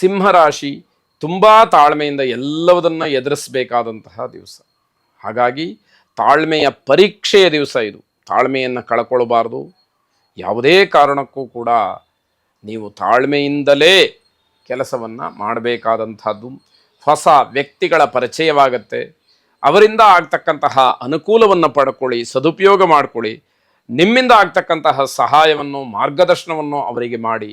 ಸಿಂಹರಾಶಿ ತುಂಬ ತಾಳ್ಮೆಯಿಂದ ಎಲ್ಲವುದನ್ನು ಎದುರಿಸಬೇಕಾದಂತಹ ದಿವಸ. ಹಾಗಾಗಿ ತಾಳ್ಮೆಯ ಪರೀಕ್ಷೆಯ ದಿವಸ ಇದು. ತಾಳ್ಮೆಯನ್ನು ಕಳ್ಕೊಳ್ಬಾರ್ದು. ಯಾವುದೇ ಕಾರಣಕ್ಕೂ ಕೂಡ ನೀವು ತಾಳ್ಮೆಯಿಂದಲೇ ಕೆಲಸವನ್ನು ಮಾಡಬೇಕಾದಂಥದ್ದು. ಹೊಸ ವ್ಯಕ್ತಿಗಳ ಪರಿಚಯವಾಗತ್ತೆ. ಅವರಿಂದ ಆಗ್ತಕ್ಕಂತಹ ಅನುಕೂಲವನ್ನು ಪಡ್ಕೊಳ್ಳಿ, ಸದುಪಯೋಗ ಮಾಡಿಕೊಳ್ಳಿ. ನಿಮ್ಮಿಂದ ಆಗ್ತಕ್ಕಂತಹ ಸಹಾಯವನ್ನು, ಮಾರ್ಗದರ್ಶನವನ್ನು ಅವರಿಗೆ ಮಾಡಿ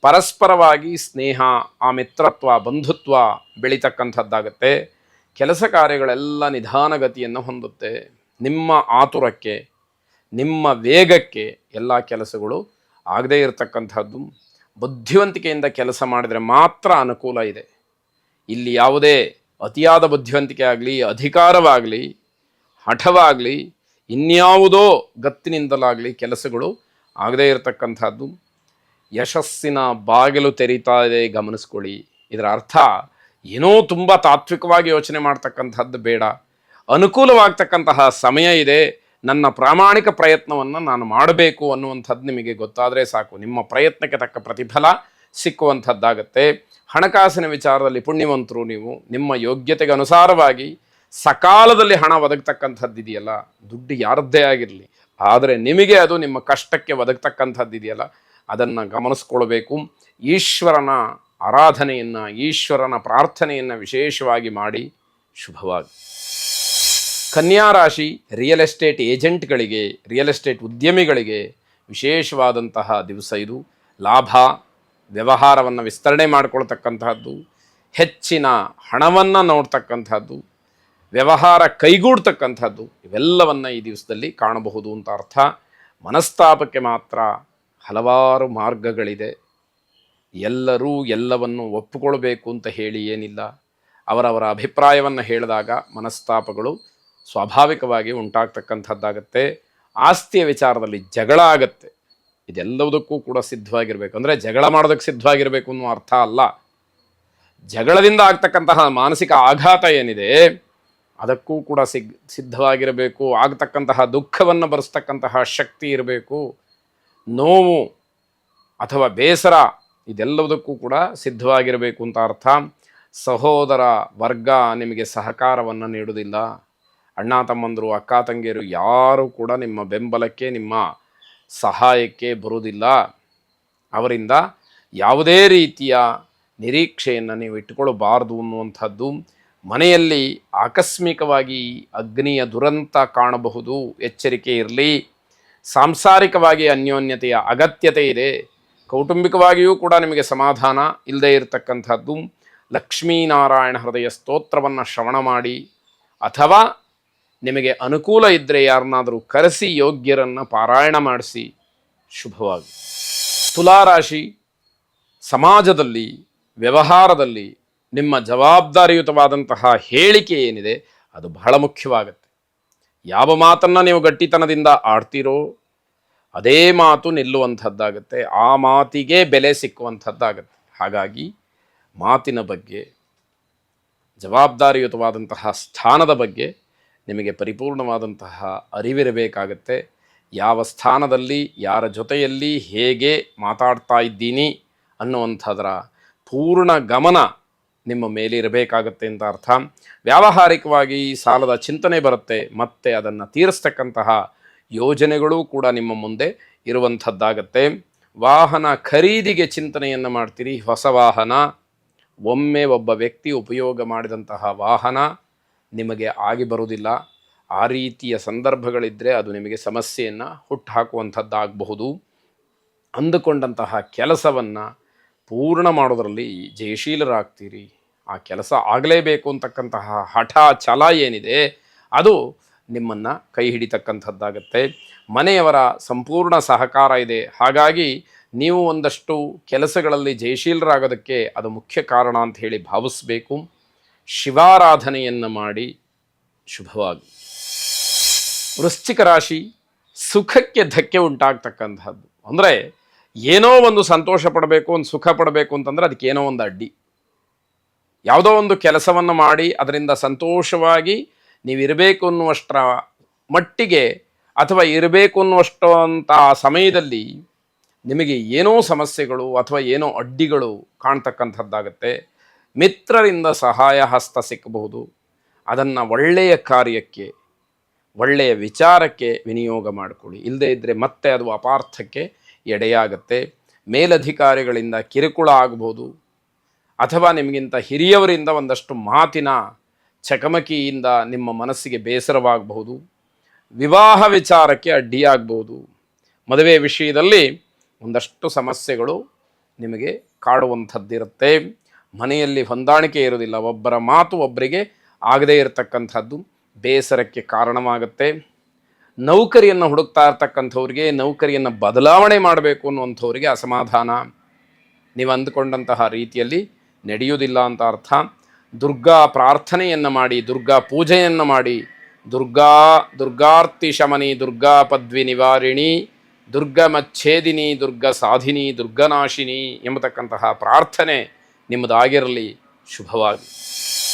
ಪರಸ್ಪರವಾಗಿ ಸ್ನೇಹ, ಆ ಮಿತ್ರತ್ವ, ಬಂಧುತ್ವ ಬೆಳೀತಕ್ಕಂಥದ್ದಾಗತ್ತೆ. ಕೆಲಸ ಕಾರ್ಯಗಳೆಲ್ಲ ನಿಧಾನಗತಿಯನ್ನು ಹೊಂದುತ್ತೆ. ನಿಮ್ಮ ಆತುರಕ್ಕೆ, ನಿಮ್ಮ ವೇಗಕ್ಕೆ ಎಲ್ಲ ಕೆಲಸಗಳು ಆಗದೇ ಇರತಕ್ಕಂಥದ್ದು. ಬುದ್ಧಿವಂತಿಕೆಯಿಂದ ಕೆಲಸ ಮಾಡಿದರೆ ಮಾತ್ರ ಅನುಕೂಲ ಇದೆ. ಇಲ್ಲಿ ಯಾವುದೇ ಅತಿಯಾದ ಬುದ್ಧಿವಂತಿಕೆ ಆಗಲಿ, ಅಧಿಕಾರವಾಗಲಿ, ಹಠವಾಗಲಿ, ಇನ್ಯಾವುದೋ ಗತ್ತಿನಿಂದಲಾಗಲಿ ಕೆಲಸಗಳು ಆಗದೇ ಇರತಕ್ಕಂಥದ್ದು. ಯಶಸ್ಸಿನ ಬಾಗಿಲು ತೆರೀತಾ ಇದೆ, ಗಮನಿಸ್ಕೊಳ್ಳಿ. ಇದರ ಅರ್ಥ ಏನೋ ತುಂಬ ತಾತ್ವಿಕವಾಗಿ ಯೋಚನೆ ಮಾಡ್ತಕ್ಕಂಥದ್ದು ಬೇಡ. ಅನುಕೂಲವಾಗ್ತಕ್ಕಂತಹ ಸಮಯ ಇದೆ, ನನ್ನ ಪ್ರಾಮಾಣಿಕ ಪ್ರಯತ್ನವನ್ನು ನಾನು ಮಾಡಬೇಕು ಅನ್ನುವಂಥದ್ದು ನಿಮಗೆ ಗೊತ್ತಾದರೆ ಸಾಕು. ನಿಮ್ಮ ಪ್ರಯತ್ನಕ್ಕೆ ತಕ್ಕ ಪ್ರತಿಫಲ ಸಿಕ್ಕುವಂಥದ್ದಾಗತ್ತೆ. ಹಣಕಾಸಿನ ವಿಚಾರದಲ್ಲಿ ಪುಣ್ಯವಂತರು ನೀವು. ನಿಮ್ಮ ಯೋಗ್ಯತೆಗೆ ಅನುಸಾರವಾಗಿ ಸಕಾಲದಲ್ಲಿ ಹಣ ಒದಗತಕ್ಕಂಥದ್ದಿದೆಯಲ್ಲ, ದುಡ್ಡು ಯಾರದ್ದೇ ಆಗಿರಲಿ, ಆದರೆ ನಿಮಗೆ ಅದು ನಿಮ್ಮ ಕಷ್ಟಕ್ಕೆ ಒದಗತಕ್ಕಂಥದ್ದಿದೆಯಲ್ಲ, ಅದನ್ನು ಗಮನಿಸ್ಕೊಳ್ಬೇಕು. ಈಶ್ವರನ ಆರಾಧನೆಯನ್ನು, ಈಶ್ವರನ ಪ್ರಾರ್ಥನೆಯನ್ನು ವಿಶೇಷವಾಗಿ ಮಾಡಿ. ಶುಭವಾಗಿ. ಕನ್ಯಾ ರಾಶಿ ರಿಯಲ್ ಎಸ್ಟೇಟ್ ಏಜೆಂಟ್ಗಳಿಗೆ, ರಿಯಲ್ ಎಸ್ಟೇಟ್ ಉದ್ಯಮಿಗಳಿಗೆ ವಿಶೇಷವಾದಂತಹ ದಿವಸ ಇದು. ಲಾಭ, ವ್ಯವಹಾರವನ್ನು ವಿಸ್ತರಣೆ ಮಾಡಿಕೊಳ್ತಕ್ಕಂತಹದ್ದು, ಹೆಚ್ಚಿನ ಹಣವನ್ನು ನೋಡ್ತಕ್ಕಂಥದ್ದು, ವ್ಯವಹಾರ ಕೈಗೂಡ್ತಕ್ಕಂಥದ್ದು, ಇವೆಲ್ಲವನ್ನು ಈ ದಿವಸದಲ್ಲಿ ಕಾಣಬಹುದು ಅಂತ ಅರ್ಥ. ಮನಸ್ತಾಪಕ್ಕೆ ಮಾತ್ರ ಹಲವಾರು ಮಾರ್ಗಗಳಿದೆ. ಎಲ್ಲರೂ ಎಲ್ಲವನ್ನು ಒಪ್ಪಿಕೊಳ್ಬೇಕು ಅಂತ ಹೇಳಿ ಏನಿಲ್ಲ. ಅವರವರ ಅಭಿಪ್ರಾಯವನ್ನು ಹೇಳಿದಾಗ ಮನಸ್ತಾಪಗಳು ಸ್ವಾಭಾವಿಕವಾಗಿ ಉಂಟಾಗ್ತಕ್ಕಂಥದ್ದಾಗತ್ತೆ. ಆಸ್ತಿಯ ವಿಚಾರದಲ್ಲಿ ಜಗಳ ಆಗತ್ತೆ. ಇದೆಲ್ಲವುದಕ್ಕೂ ಕೂಡ ಸಿದ್ಧವಾಗಿರಬೇಕು. ಅಂದರೆ ಜಗಳ ಮಾಡೋದಕ್ಕೆ ಸಿದ್ಧವಾಗಿರಬೇಕು ಅನ್ನೋ ಅರ್ಥ ಅಲ್ಲ. ಜಗಳದಿಂದ ಆಗ್ತಕ್ಕಂತಹ ಮಾನಸಿಕ ಆಘಾತ ಏನಿದೆ ಅದಕ್ಕೂ ಕೂಡ ಸಿದ್ಧವಾಗಿರಬೇಕು. ಆಗ್ತಕ್ಕಂತಹ ದುಃಖವನ್ನು ಭರಿಸ್ತಕ್ಕಂತಹ ಶಕ್ತಿ ಇರಬೇಕು. ನೋವು ಅಥವಾ ಬೇಸರ ಇದೆಲ್ಲವುದಕ್ಕೂ ಕೂಡ ಸಿದ್ಧವಾಗಿರಬೇಕು ಅಂತ ಅರ್ಥ. ಸಹೋದರ ವರ್ಗ ನಿಮಗೆ ಸಹಕಾರವನ್ನು ನೀಡುವುದಿಲ್ಲ. ಅಣ್ಣ ತಮ್ಮಂದರು, ಅಕ್ಕ ತಂಗಿಯರು ಯಾರೂ ಕೂಡ ನಿಮ್ಮ ಬೆಂಬಲಕ್ಕೆ, ನಿಮ್ಮ ಸಹಾಯಕ್ಕೆ ಬರುವುದಿಲ್ಲ. ಅವರಿಂದ ಯಾವುದೇ ರೀತಿಯ ನಿರೀಕ್ಷೆಯನ್ನು ನೀವು ಇಟ್ಟುಕೊಳ್ಳಬಾರ್ದು ಅನ್ನುವಂಥದ್ದು. ಮನೆಯಲ್ಲಿ ಆಕಸ್ಮಿಕವಾಗಿ ಅಗ್ನಿಯ ದುರಂತ ಕಾಣಬಹುದು, ಎಚ್ಚರಿಕೆ ಇರಲಿ. ಸಾಂಸಾರಿಕವಾಗಿ ಅನ್ಯೋನ್ಯತೆಯ ಅಗತ್ಯತೆ ಇದೆ. ಕೌಟುಂಬಿಕವಾಗಿಯೂ ಕೂಡ ನಿಮಗೆ ಸಮಾಧಾನ ಇಲ್ಲದೇ ಇರತಕ್ಕಂಥದ್ದು. ಲಕ್ಷ್ಮೀನಾರಾಯಣ ಹೃದಯ ಸ್ತೋತ್ರವನ್ನು ಶ್ರವಣ ಮಾಡಿ, ಅಥವಾ ನಿಮಗೆ ಅನುಕೂಲ ಇದ್ದರೆ ಯಾರನ್ನಾದರೂ ಕರೆಸಿ ಯೋಗ್ಯರನ್ನು ಪಾರಾಯಣ ಮಾಡಿಸಿ. ಶುಭವಾಗಿ. ತುಲಾರಾಶಿ ಸಮಾಜದಲ್ಲಿ, ವ್ಯವಹಾರದಲ್ಲಿ ನಿಮ್ಮ ಜವಾಬ್ದಾರಿಯುತವಾದಂತಹ ಹೇಳಿಕೆ ಏನಿದೆ ಅದು ಬಹಳ ಮುಖ್ಯವಾಗುತ್ತೆ. ಯಾವ ಮಾತನ್ನು ನೀವು ಗಟ್ಟಿತನದಿಂದ ಆಡ್ತೀರೋ ಅದೇ ಮಾತು ನಿಲ್ಲುವಂಥದ್ದಾಗತ್ತೆ. ಆ ಮಾತಿಗೆ ಬೆಲೆ ಸಿಕ್ಕುವಂಥದ್ದಾಗತ್ತೆ. ಹಾಗಾಗಿ ಮಾತಿನ ಬಗ್ಗೆ, ಜವಾಬ್ದಾರಿಯುತವಾದಂತಹ ಸ್ಥಾನದ ಬಗ್ಗೆ ನಿಮಗೆ ಪರಿಪೂರ್ಣವಾದಂತಹ ಅರಿವಿರಬೇಕಾಗತ್ತೆ. ಯಾವ ಸ್ಥಾನದಲ್ಲಿ, ಯಾರ ಜೊತೆಯಲ್ಲಿ, ಹೇಗೆ ಮಾತಾಡ್ತಾ ಇದ್ದೀನಿ ಅನ್ನುವಂಥದ್ರ ಪೂರ್ಣ ಗಮನ ನಿಮ್ಮ ಮೇಲಿರಬೇಕಾಗತ್ತೆ ಅಂತ ಅರ್ಥ. ವ್ಯಾವಹಾರಿಕವಾಗಿ ಸಾಲದ ಚಿಂತನೆ ಬರುತ್ತೆ, ಮತ್ತೆ ಅದನ್ನು ತೀರಿಸ್ತಕ್ಕಂತಹ ಯೋಜನೆಗಳೂ ಕೂಡ ನಿಮ್ಮ ಮುಂದೆ ಇರುವಂಥದ್ದಾಗತ್ತೆ. ವಾಹನ ಖರೀದಿಗೆ ಚಿಂತನೆಯನ್ನು ಮಾಡ್ತೀರಿ. ಹೊಸ ವಾಹನ, ಒಮ್ಮೆ ಒಬ್ಬ ವ್ಯಕ್ತಿ ಉಪಯೋಗ ಮಾಡಿದಂತಹ ವಾಹನ ನಿಮಗೆ ಆಗಿ ಬರುವುದಿಲ್ಲ. ಆ ರೀತಿಯ ಸಂದರ್ಭಗಳಿದ್ದರೆ ಅದು ನಿಮಗೆ ಸಮಸ್ಯೆಯನ್ನು ಹುಟ್ಟುಹಾಕುವಂಥದ್ದಾಗಬಹುದು. ಅಂದುಕೊಂಡಂತಹ ಕೆಲಸವನ್ನು ಪೂರ್ಣ ಮಾಡೋದರಲ್ಲಿ ಜಯಶೀಲರಾಗ್ತೀರಿ. ಆ ಕೆಲಸ ಆಗಲೇಬೇಕು ಅಂತಕ್ಕಂತಹ ಹಠ ಛಲ ಏನಿದೆ ಅದು ನಿಮ್ಮನ್ನು ಕೈ ಹಿಡಿತಕ್ಕಂಥದ್ದಾಗತ್ತೆ. ಮನೆಯವರ ಸಂಪೂರ್ಣ ಸಹಕಾರ ಇದೆ. ಹಾಗಾಗಿ ನೀವು ಒಂದಷ್ಟು ಕೆಲಸಗಳಲ್ಲಿ ಜಯಶೀಲರಾಗೋದಕ್ಕೆ ಅದು ಮುಖ್ಯ ಕಾರಣ ಅಂತ ಹೇಳಿ ಭಾವಿಸಬೇಕು. ಶಿವಾರಾಧನೆಯನ್ನು ಮಾಡಿ. ಶುಭವಾಗಿ. ವೃಶ್ಚಿಕ ರಾಶಿ ಸುಖಕ್ಕೆ ಧಕ್ಕೆ ಉಂಟಾಗ್ತಕ್ಕಂಥದ್ದು. ಅಂದರೆ ಏನೋ ಒಂದು ಸಂತೋಷ ಪಡಬೇಕು, ಒಂದು ಸುಖ ಪಡಬೇಕು ಅಂತಂದರೆ ಅದಕ್ಕೆ ಏನೋ ಒಂದು ಅಡ್ಡಿ. ಯಾವುದೋ ಒಂದು ಕೆಲಸವನ್ನು ಮಾಡಿ ಅದರಿಂದ ಸಂತೋಷವಾಗಿ ನೀವಿರಬೇಕು ಅನ್ನುವಷ್ಟರ ಮಟ್ಟಿಗೆ, ಅಥವಾ ಇರಬೇಕು ಅನ್ನುವಷ್ಟು ಅಂತ ಸಮಯದಲ್ಲಿ ನಿಮಗೆ ಏನೋ ಸಮಸ್ಯೆಗಳು ಅಥವಾ ಏನೋ ಅಡ್ಡಿಗಳು ಕಾಣ್ತಕ್ಕಂಥದ್ದಾಗತ್ತೆ. ಮಿತ್ರರಿಂದ ಸಹಾಯ ಹಸ್ತ ಸಿಕ್ಕಬಹುದು. ಅದನ್ನು ಒಳ್ಳೆಯ ಕಾರ್ಯಕ್ಕೆ, ಒಳ್ಳೆಯ ವಿಚಾರಕ್ಕೆ ವಿನಿಯೋಗ ಮಾಡಿಕೊಳ್ಳಿ. ಇಲ್ಲದೇ ಇದ್ದರೆ ಮತ್ತೆ ಅದು ಅಪಾರ್ಥಕ್ಕೆ ಎಡೆಯಾಗತ್ತೆ. ಮೇಲಧಿಕಾರಿಗಳಿಂದ ಕಿರುಕುಳ ಆಗಬಹುದು, ಅಥವಾ ನಿಮಗಿಂತ ಹಿರಿಯವರಿಂದ ಒಂದಷ್ಟು ಮಾತಿನ ಚಕಮಕಿಯಿಂದ ನಿಮ್ಮ ಮನಸ್ಸಿಗೆ ಬೇಸರವಾಗಬಹುದು. ವಿವಾಹ ವಿಚಾರಕ್ಕೆ ಅಡ್ಡಿಯಾಗಬಹುದು. ಮದುವೆ ವಿಷಯದಲ್ಲಿ ಒಂದಷ್ಟು ಸಮಸ್ಯೆಗಳು ನಿಮಗೆ ಕಾಡುವಂಥದ್ದಿರುತ್ತೆ. ಮನೆಯಲ್ಲಿ ಹೊಂದಾಣಿಕೆ ಇರೋದಿಲ್ಲ, ಒಬ್ಬರ ಮಾತು ಒಬ್ಬರಿಗೆ ಆಗದೇ ಇರತಕ್ಕಂಥದ್ದು ಬೇಸರಕ್ಕೆ ಕಾರಣವಾಗುತ್ತೆ. ನೌಕರಿಯನ್ನು ಹುಡುಕ್ತಾ ಇರ್ತಕ್ಕಂಥವ್ರಿಗೆ ನೌಕರಿಯನ್ನು ಬದಲಾವಣೆ ಮಾಡಬೇಕು ಅನ್ನುವಂಥವ್ರಿಗೆ ಅಸಮಾಧಾನ. ನೀವು ಅಂದುಕೊಂಡಂತಹ ರೀತಿಯಲ್ಲಿ ನಡೆಯುವುದಿಲ್ಲ ಅಂತ ಅರ್ಥ. ದುರ್ಗಾ ಪ್ರಾರ್ಥನೆಯನ್ನು ಮಾಡಿ, ದುರ್ಗಾ ಪೂಜೆಯನ್ನು ಮಾಡಿ, ದುರ್ಗಾರ್ತಿ ಶಮನಿ, ದುರ್ಗಾ ಪದ್ವಿ ನಿವಾರಿಣಿ, ದುರ್ಗಮಚ್ಛೇದಿನಿ, ದುರ್ಗ ಸಾಧಿನಿ, ದುರ್ಗನಾಶಿನಿ ಎಂಬತಕ್ಕಂತಹ ಪ್ರಾರ್ಥನೆ ನಿಮ್ಮದಾಗಿರಲಿ. ಶುಭವಾಗಿ.